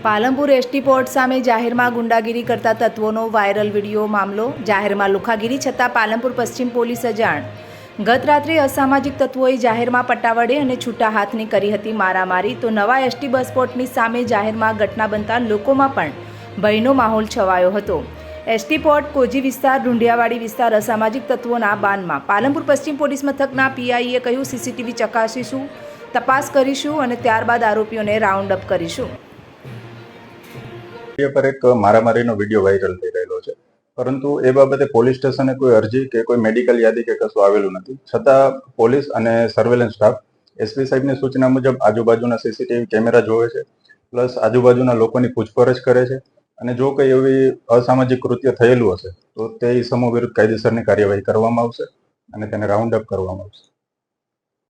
Palanpur ST port સામે જાહેરમાં ગુંડાગીરી કરતા તત્વોનો વાયરલ વિડીયો મામલો. જાહેરમાં લુખાગીરી છતાં પાલનપુર પશ્ચિમ પોલીસ અજાણ. ગત રાત્રે અસામાજિક તત્વોએ જાહેરમાં પટ્ટા વડે અને છૂટા હાથની કરી હતી મારામારી. તો નવા એસટી બસ પોર્ટની સામે જાહેરમાં ઘટના બનતા લોકોમાં પણ ભયનો માહોલ છવાયો હતો. એસટી પોર્ટ, કોજી વિસ્તાર, ઢુંઢિયાવાડી વિસ્તાર અસામાજિક તત્વોના બાનમાં. પાલનપુર પશ્ચિમ પોલીસ મથકના પીઆઈએ કહ્યું, સીસીટીવી ચકાસીશું, તપાસ કરીશું અને ત્યારબાદ આરોપીઓને રાઉન્ડ અપ કરીશું. પર એક મારામારીનો વિડીયો વાયરલ થઈ રહેલો છે, પરંતુ એ બાબતે પોલીસ સ્ટેશને કોઈ અરજી કે કોઈ મેડિકલ યાદી કે કશું આવેલું નથી. છતાં પોલીસ અને સર્વેલન્સ સ્ટાફ એસપી સાહેબની સૂચના મુજબ આજુબાજુના સીસીટીવી કેમેરા જોવે છે, પ્લસ આજુબાજુના લોકોની પૂછપરછ કરે છે અને જો કંઈ એવી અસામાજિક કૃત્ય થયેલું હશે તો તે સમૂહ વિરુદ્ધ કાયદેસરની કાર્યવાહી કરવામાં આવશે અને તેને રાઉન્ડ અપ કરવામાં આવશે.